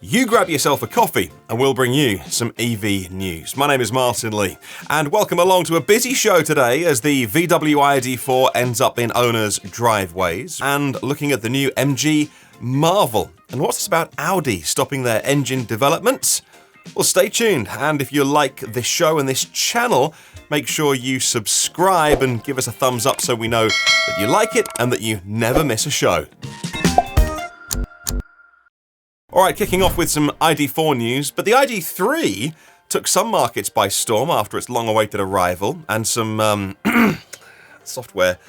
You grab yourself a coffee and we'll bring you some EV news. My name is Martin Lee and welcome along to a busy show today as the VW ID.4 ends up in owners' driveways and looking at the new MG Marvel. And what's this about Audi stopping their engine developments? Well, stay tuned, and if you like this show and this channel, make sure you subscribe and give us a thumbs up so we know that you like it and that you never miss a show. Alright, kicking off with some ID.4 news, but the ID.3 took some markets by storm after its long-awaited arrival, and some software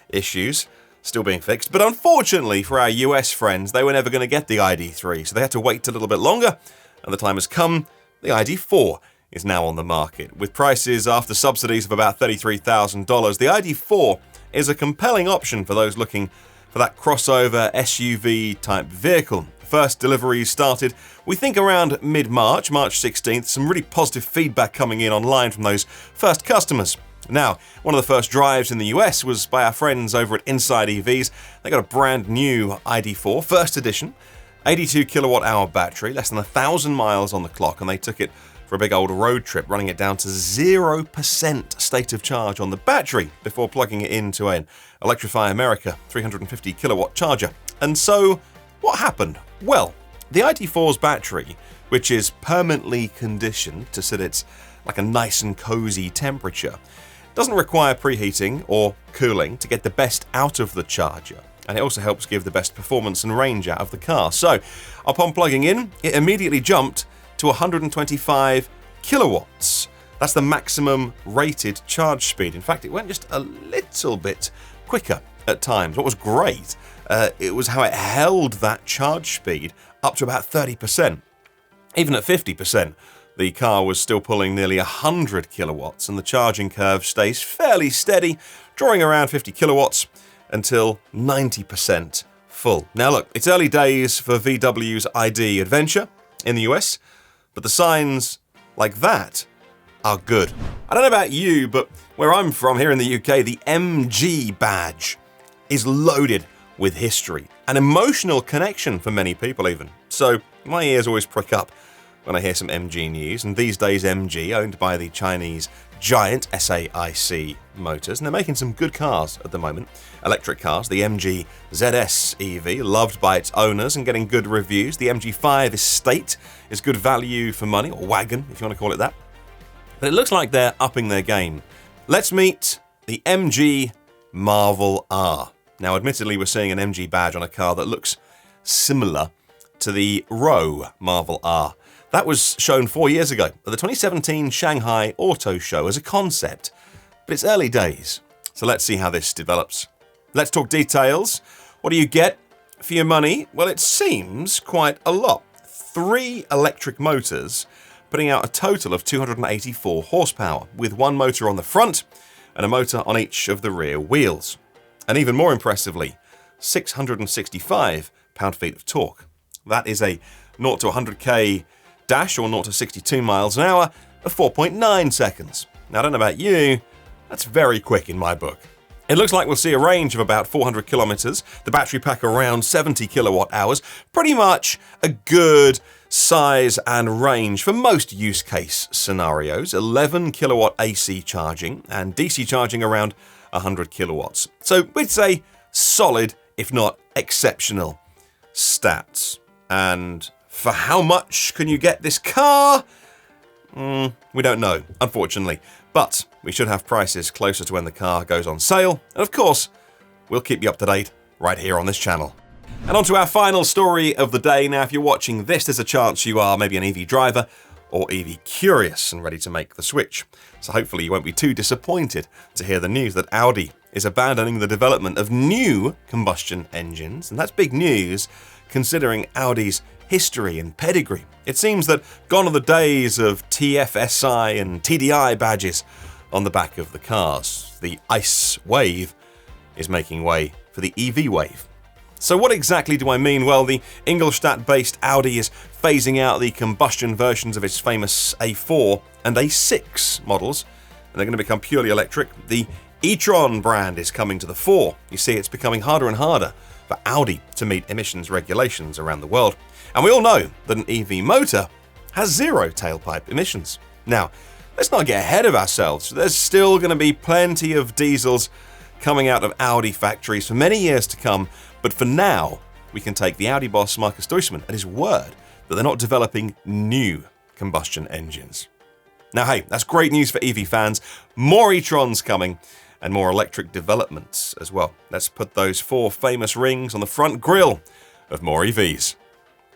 issues still being fixed. But unfortunately for our US friends, they were never going to get the ID.3, so they had to wait a little bit longer, and the time has come. The ID.4 is now on the market. With prices after subsidies of about $33,000, the ID.4 is a compelling option for those looking for that crossover SUV type vehicle. First deliveries started, we think, around mid-March, March 16th. Some really positive feedback coming in online from those first customers. Now, one of the first drives in the US was by our friends over at Inside EVs. They got a brand new ID.4, first edition, 82 kilowatt hour battery, less than 1,000 miles on the clock, and they took it for a big old road trip, running it down to 0% state of charge on the battery before plugging it into an Electrify America 350 kilowatt charger. And so, what happened? Well, the ID.4's battery, which is permanently conditioned to sit at like a nice and cozy temperature, doesn't require preheating or cooling to get the best out of the charger. And it also helps give the best performance and range out of the car. So, upon plugging in, it immediately jumped to 125 kilowatts. That's the maximum rated charge speed. In fact, it went just a little bit quicker at times. What was great, it was how it held that charge speed up to about 30%. Even at 50%, the car was still pulling nearly 100 kilowatts, and the charging curve stays fairly steady, drawing around 50 kilowatts until 90% full. Now look, it's early days for VW's ID adventure in the US, but the signs like that are good. I don't know about you, but where I'm from here in the UK, the MG badge is loaded with history, an emotional connection for many people even. So my ears always prick up when I hear some MG news, and these days MG, owned by the Chinese giant SAIC Motors, and they're making some good cars at the moment. Electric cars, the MG ZS EV, loved by its owners and getting good reviews. The MG5 Estate is good value for money, or wagon if you want to call it that. But it looks like they're upping their game. Let's meet the MG Marvel R. Now, admittedly, we're seeing an MG badge on a car that looks similar to the Rowe Marvel R. That was shown 4 years ago at the 2017 Shanghai Auto Show as a concept, but it's early days, so let's see how this develops. Let's talk details. What do you get for your money? Well, it seems quite a lot. 3 electric motors, putting out a total of 284 horsepower, with one motor on the front and a motor on each of the rear wheels. And even more impressively, 665 pound-feet of torque. That is a 0 to 100k dash, or 0 to 62 miles an hour, of 4.9 seconds. Now, I don't know about you, that's very quick in my book. It looks like we'll see a range of about 400 kilometers, the battery pack around 70 kilowatt hours, pretty much a good size and range for most use case scenarios, 11 kilowatt AC charging and DC charging around 100 kilowatts. So we'd say solid, if not exceptional stats. And for how much can you get this car? We don't know, unfortunately. But we should have prices closer to when the car goes on sale. And of course, we'll keep you up to date right here on this channel. And on to our final story of the day. Now, if you're watching this, there's a chance you are maybe an EV driver or EV curious and ready to make the switch. So hopefully you won't be too disappointed to hear the news that Audi is abandoning the development of new combustion engines. And that's big news considering Audi's history and pedigree. It seems that gone are the days of TFSI and TDI badges on the back of the cars. The ICE wave is making way for the EV wave. So what exactly do I mean? Well, the Ingolstadt-based Audi is phasing out the combustion versions of its famous A4 and A6 models, and they're going to become purely electric. The Etron brand is coming to the fore. You see, it's becoming harder and harder for Audi to meet emissions regulations around the world. And we all know that an EV motor has zero tailpipe emissions. Now, let's not get ahead of ourselves. There's still going to be plenty of diesels coming out of Audi factories for many years to come, but for now, we can take the Audi boss Markus Duesmann at his word that they're not developing new combustion engines. Now hey, that's great news for EV fans. More e-trons coming and more electric developments as well. Let's put those 4 famous rings on the front grille of more EVs.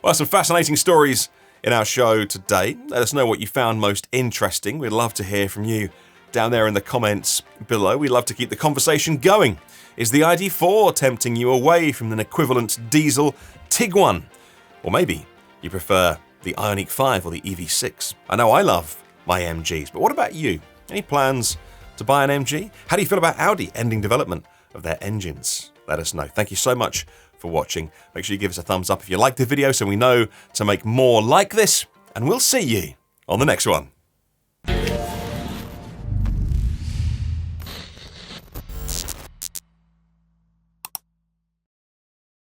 Well, some fascinating stories in our show today. Let us know what you found most interesting. We'd love to hear from you down there in the comments below. We love to keep the conversation going. Is the ID.4 tempting you away from an equivalent diesel Tiguan? Or maybe you prefer the Ioniq 5 or the EV6? I know I love my MGs, but what about you? Any plans to buy an MG? How do you feel about Audi ending development of their engines? Let us know. Thank you so much for watching. Make sure you give us a thumbs up if you liked the video so we know to make more like this, and we'll see you on the next one.